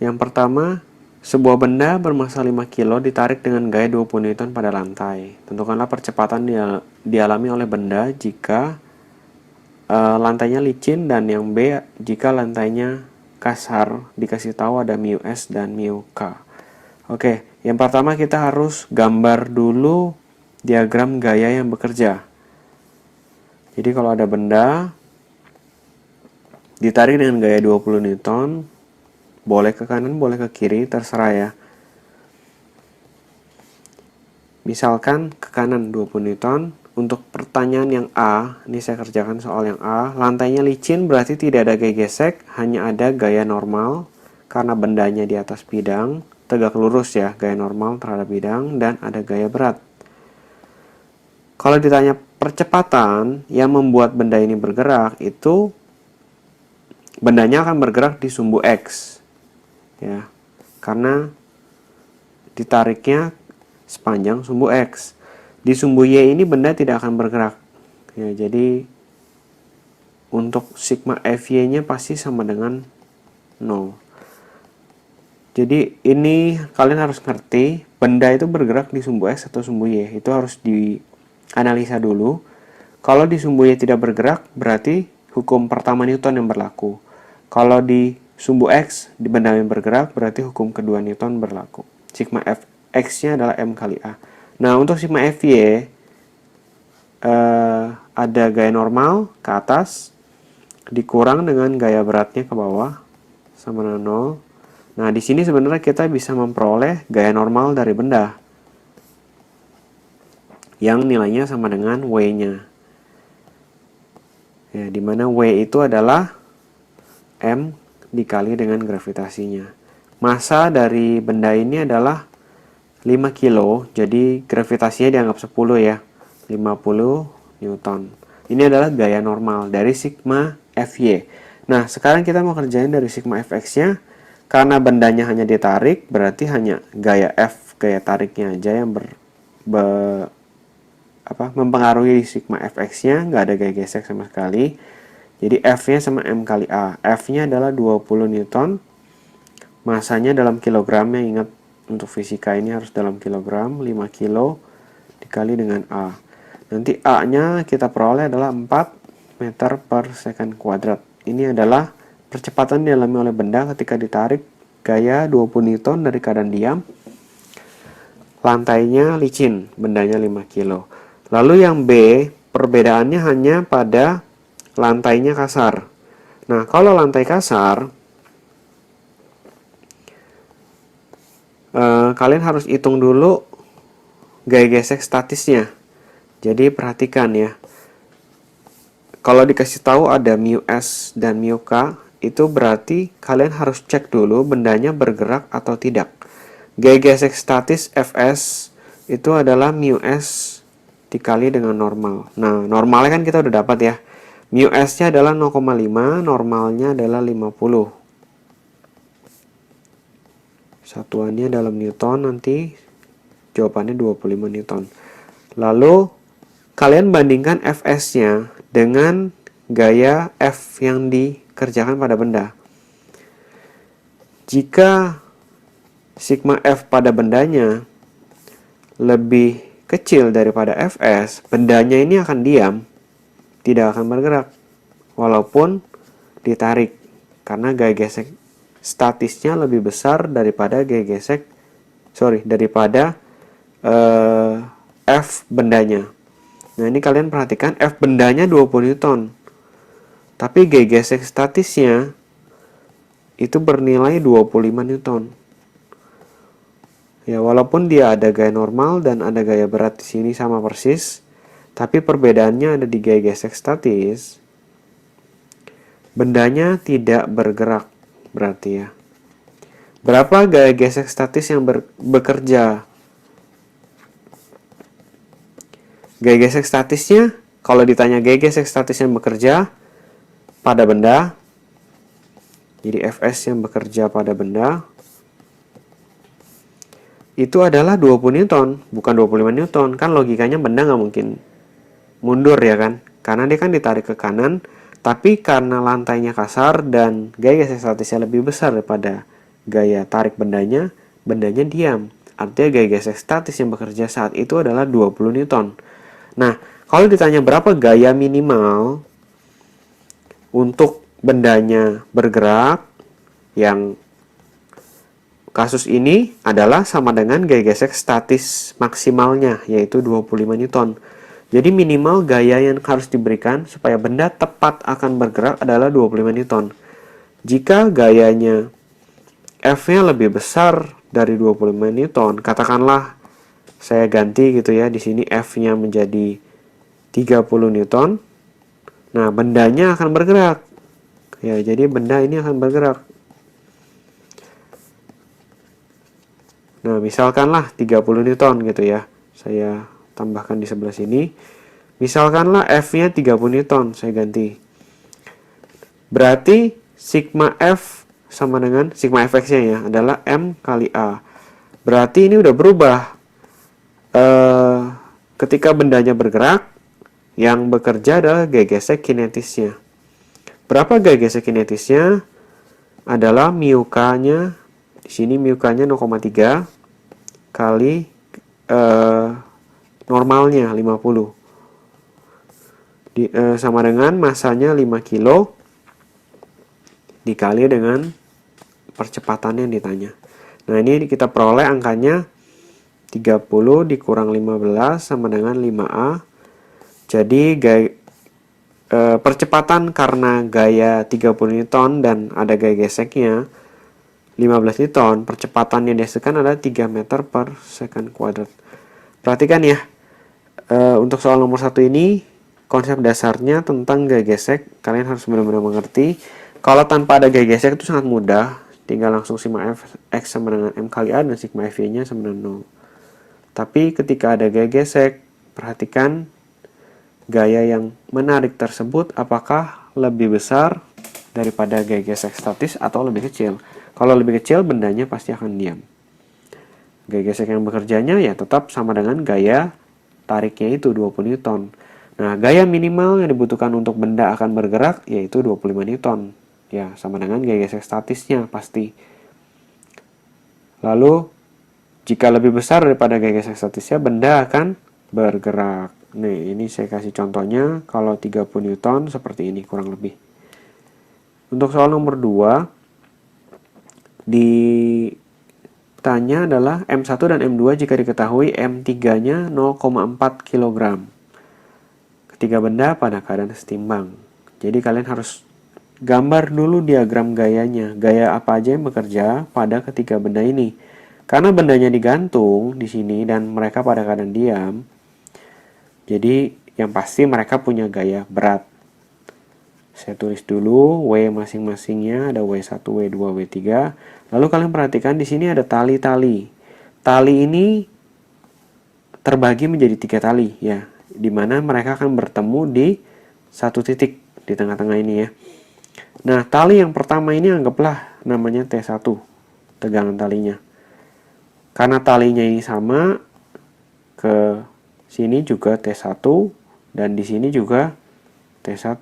Yang pertama, sebuah benda bermassa 5 kilo ditarik dengan gaya 20 Newton pada lantai. Tentukanlah percepatan dialami oleh benda jika lantainya licin, dan yang B jika lantainya kasar, dikasih tahu ada mu S dan mu K. Oke, yang pertama kita harus gambar dulu diagram gaya yang bekerja. Jadi kalau ada benda ditarik dengan gaya 20 Newton, boleh ke kanan, boleh ke kiri, terserah ya. Misalkan ke kanan 20 Newton. Untuk pertanyaan yang A, ini saya kerjakan soal yang A. Lantainya licin berarti tidak ada gaya gesek, hanya ada gaya normal karena bendanya di atas bidang. Tegak lurus ya, gaya normal terhadap bidang, dan ada gaya berat. Kalau ditanya percepatan yang membuat benda ini bergerak, itu bendanya akan bergerak di sumbu X. Ya, karena ditariknya sepanjang sumbu X. Di sumbu Y ini benda tidak akan bergerak. Ya, jadi untuk sigma Fy-nya pasti sama dengan 0. Jadi ini kalian harus ngerti, benda itu bergerak di sumbu X atau sumbu Y. Itu harus dianalisa dulu. Kalau di sumbu Y tidak bergerak, berarti hukum pertama Newton yang berlaku. Kalau di sumbu X, di benda yang bergerak, berarti hukum kedua Newton berlaku. Sigma Fx-nya adalah M kali A. Nah, untuk sigma Fy ada gaya normal ke atas dikurang dengan gaya beratnya ke bawah sama dengan 0. Nah, di sini sebenarnya kita bisa memperoleh gaya normal dari benda yang nilainya sama dengan W-nya. Ya, di mana W itu adalah M dikali dengan gravitasinya. Massa dari benda ini adalah 5 kilo, jadi gravitasinya dianggap 10 ya, 50 Newton. Ini adalah gaya normal dari sigma Fy. Nah, sekarang kita mau kerjain dari sigma Fx-nya. Karena bendanya hanya ditarik, berarti hanya gaya F, gaya tariknya aja yang mempengaruhi sigma Fx-nya, nggak ada gaya gesek sama sekali. Jadi F-nya sama M kali A. F-nya adalah 20 Newton. Masanya dalam kilogram ya, ingat untuk fisika ini harus dalam kilogram, 5 kilo dikali dengan A. Nanti A-nya kita peroleh adalah 4 meter per second kuadrat. Ini adalah percepatan dialami oleh benda ketika ditarik gaya 20 Newton dari keadaan diam. Lantainya licin, bendanya 5 kilo. Lalu yang B, perbedaannya hanya pada lantainya kasar. Nah, kalau lantai kasar, kalian harus hitung dulu gaya gesek statisnya. Jadi perhatikan ya. Kalau dikasih tahu ada mu S dan mu K, itu berarti kalian harus cek dulu bendanya bergerak atau tidak. Gaya gesek statis Fs itu adalah mu S dikali dengan normal. Nah, normalnya kan kita udah dapat ya. Mu S-nya adalah 0,5, normalnya adalah 50. Satuannya dalam Newton, nanti jawabannya 25 Newton. Lalu kalian bandingkan Fs-nya dengan gaya F yang dikerjakan pada benda. Jika sigma F pada bendanya lebih kecil daripada Fs, bendanya ini akan diam, tidak akan bergerak, walaupun ditarik, karena gaya gesek statisnya lebih besar daripada F bendanya. Nah, ini kalian perhatikan, F bendanya 20 Newton. Tapi gaya gesek statisnya itu bernilai 25 Newton. Ya, walaupun dia ada gaya normal dan ada gaya berat di sini sama persis, tapi perbedaannya ada di gaya gesek statis. Bendanya tidak bergerak, berarti ya. Berapa gaya gesek statis yang bekerja? Gaya gesek statisnya, kalau ditanya gaya gesek statis yang bekerja pada benda, jadi Fs yang bekerja pada benda, itu adalah 20 Newton, bukan 25 Newton. Kan logikanya benda nggak mungkin mundur ya kan, karena dia kan ditarik ke kanan. Tapi karena lantainya kasar dan gaya gesek statisnya lebih besar daripada gaya tarik bendanya, bendanya diam. Artinya gaya gesek statis yang bekerja saat itu adalah 20 Newton. Nah, kalau ditanya berapa gaya minimal untuk bendanya bergerak, yang kasus ini adalah sama dengan gaya gesek statis maksimalnya, yaitu 25 Newton. Jadi minimal gaya yang harus diberikan supaya benda tepat akan bergerak adalah 25 Newton. Jika gayanya F-nya lebih besar dari 25 Newton, katakanlah saya ganti gitu ya, di sini F-nya menjadi 30 Newton. Nah, bendanya akan bergerak. Ya, jadi benda ini akan bergerak. Nah, misalkanlah 30 Newton gitu ya. Saya tambahkan di sebelah sini. Misalkanlah F-nya 30 Newton, saya ganti. Berarti sigma F sama dengan sigma Fx-nya ya, adalah M kali A. Berarti ini udah berubah. Ketika bendanya bergerak, yang bekerja adalah gaya gesek kinetisnya. Berapa gaya gesek kinetisnya? Adalah mu K-nya, di sini mu K-nya 0,3 kali normalnya 50. Sama dengan masanya 5 kilo dikali dengan percepatannya yang ditanya. Nah, ini kita peroleh angkanya 30 dikurang 15 sama dengan 5A. Jadi percepatan karena gaya 30 Newton dan ada gaya geseknya 15 Newton, percepatan yang dihasilkan adalah 3 meter per second kuadrat. Perhatikan ya, untuk soal nomor 1 ini, konsep dasarnya tentang gaya gesek, kalian harus benar-benar mengerti. Kalau tanpa ada gaya gesek itu sangat mudah, tinggal langsung sigma Fx sama dengan M kali A dan sigma Fy-nya sama dengan 0. Tapi ketika ada gaya gesek, perhatikan gaya yang menarik tersebut apakah lebih besar daripada gaya gesek statis atau lebih kecil. Kalau lebih kecil, bendanya pasti akan diam. Gaya gesek yang bekerjanya ya tetap sama dengan gaya tariknya itu 20 Newton. Nah, gaya minimal yang dibutuhkan untuk benda akan bergerak yaitu 25 Newton. Ya, sama dengan gaya gesek statisnya pasti. Lalu, jika lebih besar daripada gaya gesek statisnya, benda akan bergerak. Nih, ini saya kasih contohnya. Kalau 30 Newton seperti ini kurang lebih. Untuk soal nomor 2, ditanya adalah M1 dan M2 jika diketahui M3-nya 0,4 kg. Ketiga benda pada keadaan setimbang. Jadi kalian harus gambar dulu diagram gayanya. Gaya apa aja yang bekerja pada ketiga benda ini. Karena bendanya digantung di sini dan mereka pada keadaan diam. Jadi yang pasti mereka punya gaya berat. Saya tulis dulu W masing-masingnya, ada W1, W2, W3. Lalu kalian perhatikan di sini ada tali-tali. Tali ini terbagi menjadi 3 tali ya, di mana mereka akan bertemu di satu titik di tengah-tengah ini ya. Nah, tali yang pertama ini anggaplah namanya T1, tegangan talinya. Karena talinya ini sama, ke sini juga T1 dan di sini juga T1.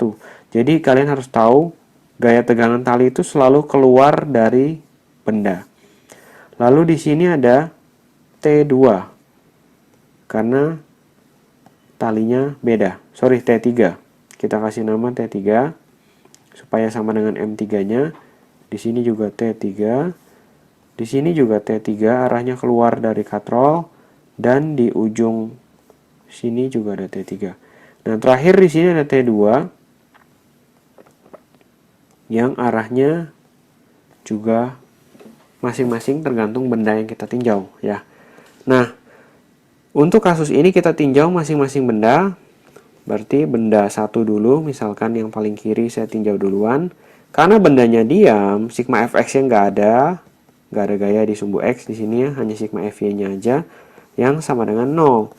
Jadi kalian harus tahu gaya tegangan tali itu selalu keluar dari benda. Lalu di sini ada T2 karena talinya beda. Sorry, T3. Kita kasih nama T3 supaya sama dengan M3-nya. Di sini juga T3. Di sini juga T3, arahnya keluar dari katrol dan di ujung sini juga ada T3. Nah, terakhir di sini ada T2 yang arahnya juga masing-masing tergantung benda yang kita tinjau ya. Nah, untuk kasus ini kita tinjau masing-masing benda. Berarti benda satu dulu, misalkan yang paling kiri saya tinjau duluan. Karena bendanya diam, sigma Fx-nya nggak ada gaya di sumbu X di sini ya, hanya sigma Fy-nya aja yang sama dengan 0.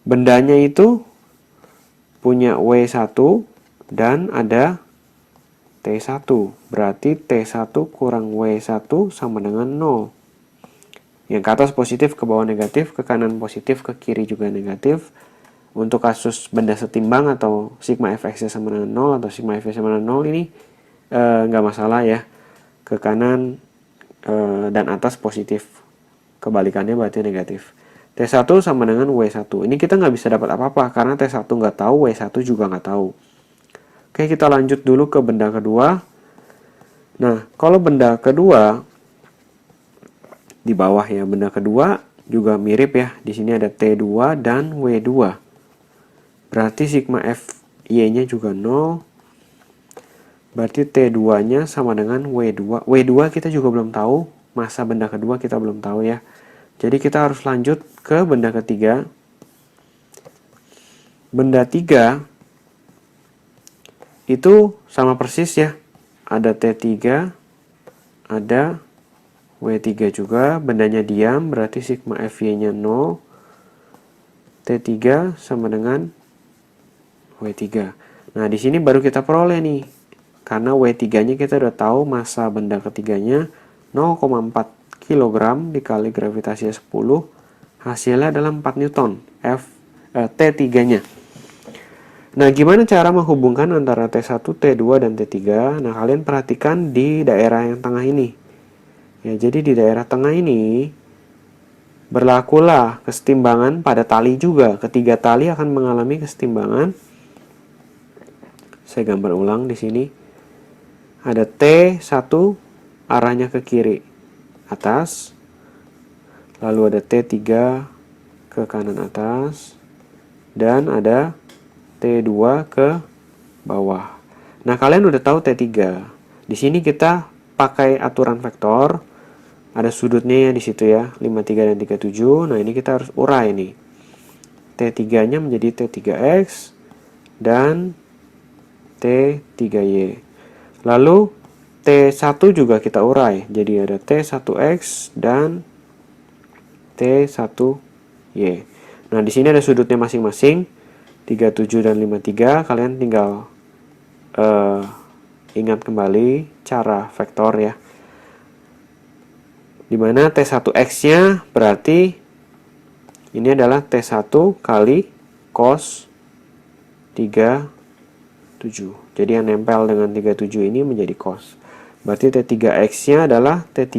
Bendanya itu punya W1 dan ada T1. Berarti T1 kurang W1 sama dengan 0. Yang ke atas positif, ke bawah negatif, ke kanan positif, ke kiri juga negatif. Untuk kasus benda setimbang atau sigma Fx sama dengan 0 atau sigma Fy sama dengan 0 ini nggak masalah ya. Ke kanan dan atas positif. Kebalikannya berarti negatif. T1 sama dengan W1. Ini kita nggak bisa dapat apa-apa karena T1 nggak tahu, W1 juga nggak tahu. Oke, kita lanjut dulu ke benda kedua. Nah, kalau benda kedua di bawah ya, benda kedua juga mirip ya. Di sini ada T2 dan W2. Berarti sigma FY-nya juga 0. Berarti T2-nya sama dengan W2. W2 kita juga belum tahu. Massa benda kedua kita belum tahu ya. Jadi kita harus lanjut ke benda ketiga. Benda 3 itu sama persis ya. Ada T3, ada W3 juga. Bendanya diam, berarti sigma FY-nya 0. T3 sama dengan W3. Nah, di sini baru kita peroleh nih. Karena W3-nya kita udah tahu massa benda ketiganya 0,4 kg dikali gravitasi 10. Hasilnya adalah 4 Newton. T3-nya. Nah, gimana cara menghubungkan antara T1, T2, dan T3? Nah, kalian perhatikan di daerah yang tengah ini. Ya, jadi di daerah tengah ini berlakulah kesetimbangan pada tali juga. Ketiga tali akan mengalami kesetimbangan. Saya gambar ulang di sini. Ada T1 arahnya ke kiri atas. Lalu ada T3 ke kanan atas. Dan ada T2 ke bawah. Nah, kalian udah tahu T3. Di sini kita pakai aturan vektor. Ada sudutnya ya di situ ya, 53 dan 37. Nah, ini kita harus urai nih. T3-nya menjadi T3X dan T3Y. Lalu T1 juga kita urai. Jadi ada T1X dan T1Y. Nah, di sini ada sudutnya masing-masing. 37 dan 53, kalian tinggal ingat kembali cara vektor ya. Dimana T1X-nya berarti ini adalah T1 kali cos 37. Jadi yang nempel dengan 37 ini menjadi cos. Berarti T3X-nya adalah T3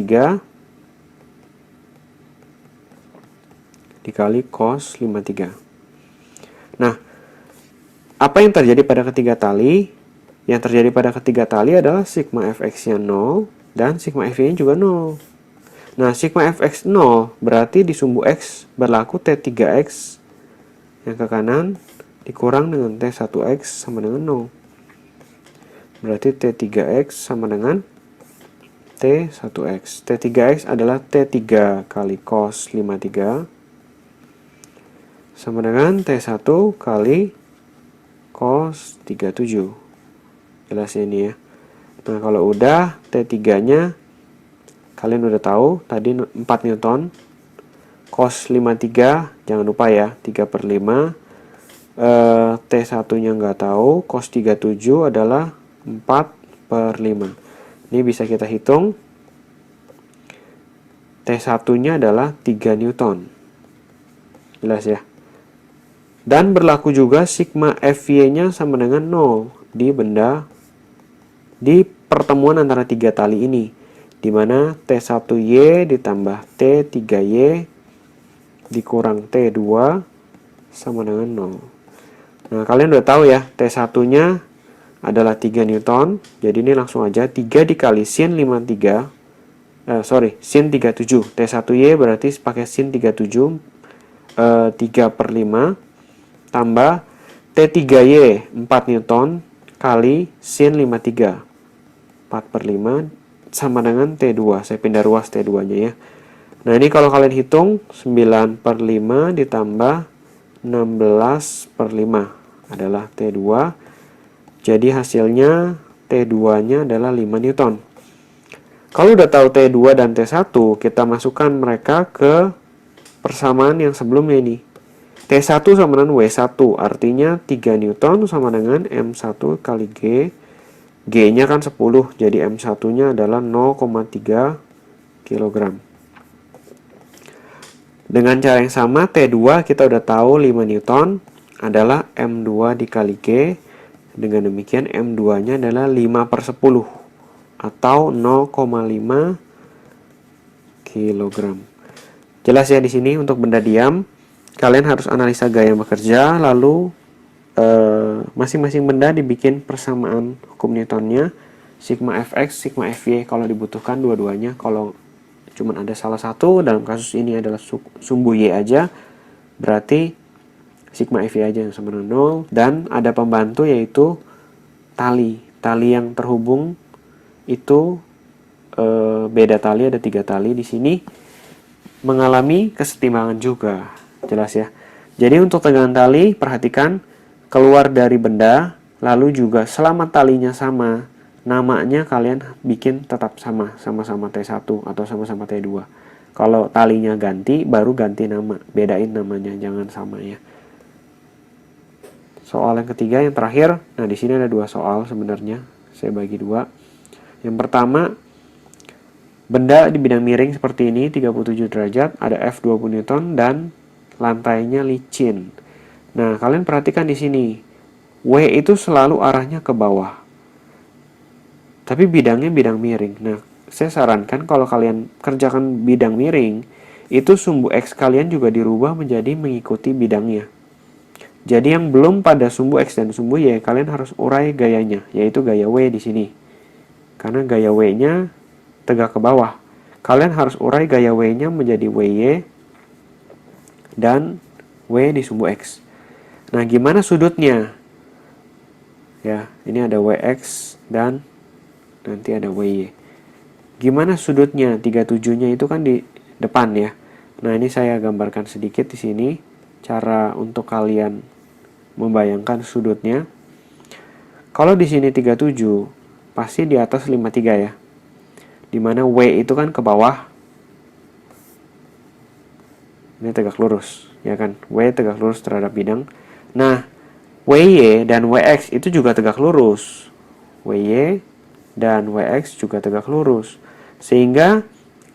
dikali cos 53. Nah, apa yang terjadi pada ketiga tali? Yang terjadi pada ketiga tali adalah sigma fx-nya 0 dan sigma fy-nya juga 0. Nah, sigma fx 0 berarti di sumbu x berlaku T3x yang ke kanan dikurang dengan T1x sama dengan 0. Berarti T3x sama dengan T1x. T3x adalah T3 kali cos 53 sama dengan T1 kali cos 37. Jelas ya ini ya. Nah, kalau udah T3-nya kalian udah tahu tadi 4 Newton. Cos 53 jangan lupa ya, 3/5. T1-nya nggak tahu, cos 37 adalah 4/5. Ini bisa kita hitung. T1-nya adalah 3 Newton. Jelas ya. Dan berlaku juga sigma FY-nya sama dengan 0 di pertemuan antara tiga tali ini. Di mana T1Y ditambah T3Y dikurang T2 sama dengan 0. Nah, kalian udah tahu ya, T1-nya adalah 3 Newton. Jadi ini langsung aja 3 dikali sin 53. Sin 37. T1Y berarti pakai sin 37. 3/5 tambah T3Y 4 Newton kali sin 53 4/5 sama dengan T2. Saya pindah ruas T2 nya ya. Nah, ini kalau kalian hitung 9/5 ditambah 16/5 adalah T2. Jadi hasilnya T2 nya adalah 5 Newton. Kalau udah tahu T2 dan T1, kita masukkan mereka ke persamaan yang sebelumnya ini. T1 sama dengan W1, artinya 3 Newton sama dengan M1 kali G. G-nya kan 10, jadi M1-nya adalah 0,3 kg. Dengan cara yang sama, T2 kita udah tahu 5 Newton adalah M2 dikali G. Dengan demikian M2-nya adalah 5/10 atau 0,5 kilogram. Jelas ya di sini untuk benda diam, kalian harus analisa gaya bekerja, lalu masing-masing benda dibikin persamaan hukum Newtonnya, sigma Fx, sigma Fy kalau dibutuhkan dua-duanya. Kalau cuma ada salah satu, dalam kasus ini adalah sumbu Y aja, berarti sigma Fy aja yang sama dengan 0, dan ada pembantu yaitu tali yang terhubung itu beda tali, ada 3 tali di sini mengalami kesetimbangan juga. Jelas ya. Jadi untuk tegangan tali, perhatikan keluar dari benda, lalu juga selama talinya sama, namanya kalian bikin tetap sama-sama T1 atau sama-sama T2. Kalau talinya ganti, baru ganti nama, bedain namanya, jangan sama ya. Soal yang ketiga, yang terakhir. Nah, di sini ada 2 soal sebenarnya. Saya bagi 2. Yang pertama, benda di bidang miring seperti ini, 37 derajat, ada F 20 Newton, dan lantainya licin. Nah, kalian perhatikan di sini, W itu selalu arahnya ke bawah. Tapi bidangnya bidang miring. Nah, saya sarankan kalau kalian kerjakan bidang miring, itu sumbu X kalian juga dirubah menjadi mengikuti bidangnya. Jadi yang belum pada sumbu X dan sumbu Y, kalian harus urai gayanya, yaitu gaya W di sini. Karena gaya W-nya tegak ke bawah. Kalian harus urai gaya W-nya menjadi WY dan W di sumbu X. Nah, gimana sudutnya? Ya, ini ada WX dan nanti ada WY. Gimana sudutnya? 37-nya itu kan di depan ya. Nah, ini saya gambarkan sedikit di sini cara untuk kalian membayangkan sudutnya. Kalau di sini 37, pasti di atas 53 ya. Dimana W itu kan ke bawah. Ini tegak lurus, ya kan? W tegak lurus terhadap bidang. Nah, WY dan WX itu juga tegak lurus. WY dan WX juga tegak lurus. Sehingga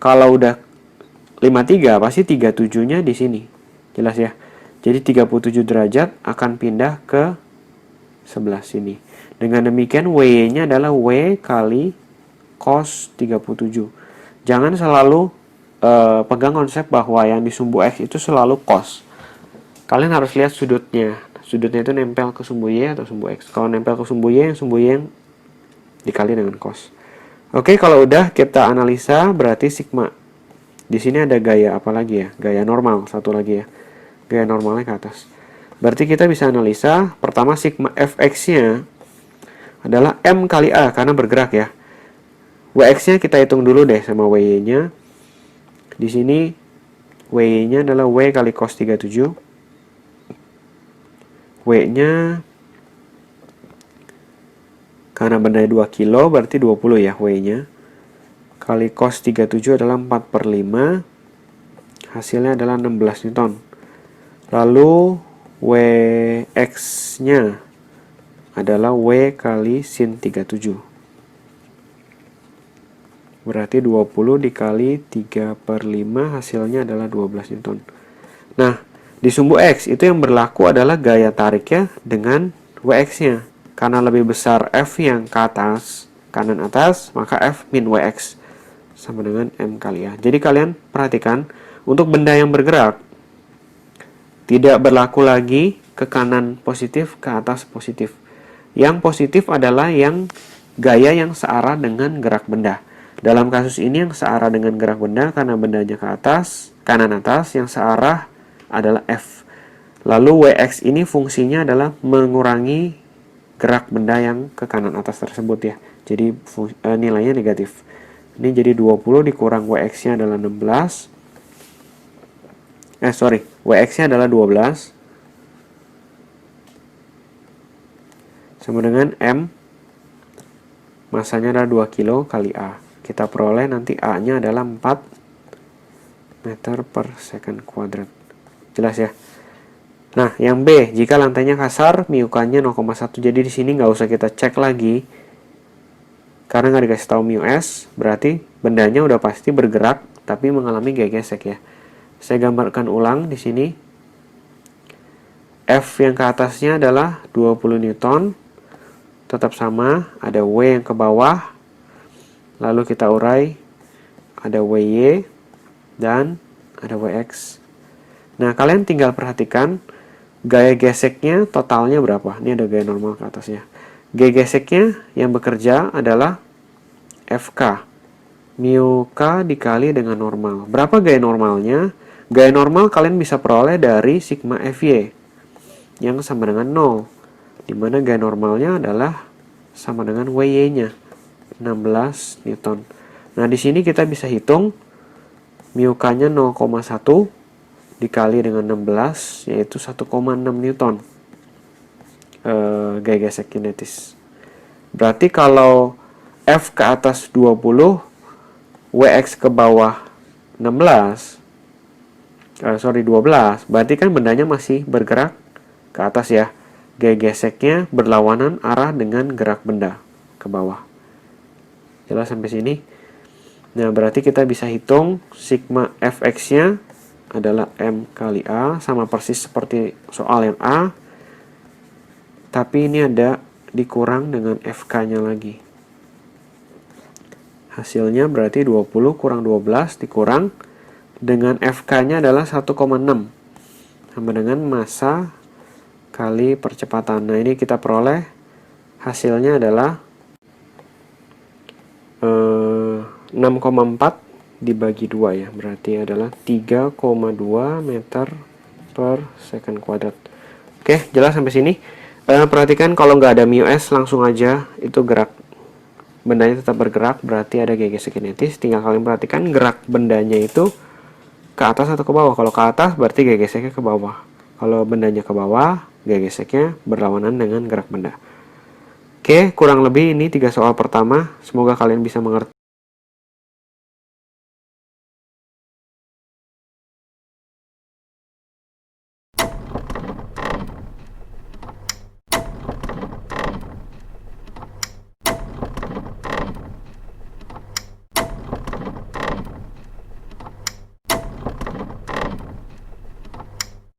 kalau udah 53, pasti 37-nya di sini. Jelas ya? Jadi 37 derajat akan pindah ke sebelah sini. Dengan demikian WY-nya adalah W kali cos 37. Jangan selalu pegang konsep bahwa yang di sumbu X itu selalu cos. Kalian harus lihat sudutnya. Sudutnya itu nempel ke sumbu Y atau sumbu X. Kalau nempel ke sumbu Y yang dikali dengan cos. Oke, kalau udah kita analisa, berarti sigma. Di sini ada gaya apa lagi ya? Gaya normal, satu lagi ya. Gaya normalnya ke atas. Berarti kita bisa analisa, pertama sigma Fx-nya adalah M kali A, karena bergerak ya. Wx-nya kita hitung dulu deh sama WY-nya. Di sini WY-nya adalah W kali cos 37. W-nya karena bendanya 2 kilo berarti 20 ya W-nya. Kali cos 37 adalah 4/5. Hasilnya adalah 16 Newton. Lalu Wx-nya adalah W kali sin 37. Berarti 20 dikali 3/5 hasilnya adalah 12 Newton. Nah, di sumbu X itu yang berlaku adalah gaya tariknya dengan Wx-nya. Karena lebih besar F yang ke atas, kanan atas, maka F min Wx sama dengan M kali A. Jadi kalian perhatikan, untuk benda yang bergerak, tidak berlaku lagi ke kanan positif, ke atas positif. Yang positif adalah yang gaya yang searah dengan gerak benda. Dalam kasus ini yang searah dengan gerak benda karena bendanya ke atas, kanan atas, yang searah adalah F. Lalu Wx ini fungsinya adalah mengurangi gerak benda yang ke kanan atas tersebut ya. Jadi nilainya negatif. Ini jadi 20 dikurang Wx-nya adalah 16. Wx-nya adalah 12. Sama dengan M. Masanya adalah 2 kilo kali A. Kita peroleh nanti A-nya adalah 4 meter per second kuadrat. Jelas ya? Nah, yang B, jika lantainya kasar, mu-nya 0,1. Jadi di sini nggak usah kita cek lagi. Karena nggak dikasih tahu mu-s, berarti bendanya udah pasti bergerak, tapi mengalami gaya gesek ya. Saya gambarkan ulang di sini. F yang ke atasnya adalah 20 Newton. Tetap sama, ada W yang ke bawah. Lalu kita urai, ada WY dan ada Wx. Nah, kalian tinggal perhatikan gaya geseknya totalnya berapa. Ini ada gaya normal ke atasnya. Gaya geseknya yang bekerja adalah Fk. Mu K dikali dengan normal. Berapa gaya normalnya? Gaya normal kalian bisa peroleh dari sigma Fy yang sama dengan 0. Dimana gaya normalnya adalah sama dengan Wy-nya, 16 Newton. Nah, di sini kita bisa hitung mu K-nya 0,1 dikali dengan 16, yaitu 1,6 Newton. Gaya gesek kinetis. Berarti kalau F ke atas 20, Wx ke bawah 12, berarti kan bendanya masih bergerak ke atas ya. Gaya geseknya berlawanan arah dengan gerak benda ke bawah. Jelas sampai sini? Nah, berarti kita bisa hitung sigma Fx-nya adalah M kali A, sama persis seperti soal yang A, tapi ini ada dikurang dengan Fk-nya lagi. Hasilnya berarti 20 kurang 12 dikurang dengan Fk-nya adalah 1,6, sama dengan massa kali percepatan. Nah, ini kita peroleh hasilnya adalah 6,4 dibagi 2 ya, berarti adalah 3,2 meter per second kuadrat. Oke, jelas sampai sini. Perhatikan kalau nggak ada mu s, langsung aja itu gerak bendanya tetap bergerak, berarti ada gaya gesek kinetis. Tinggal kalian perhatikan gerak bendanya itu ke atas atau ke bawah. Kalau ke atas berarti gaya geseknya ke bawah. Kalau bendanya ke bawah, gaya geseknya berlawanan dengan gerak benda. Oke, kurang lebih ini 3 soal pertama. Semoga kalian bisa mengerti.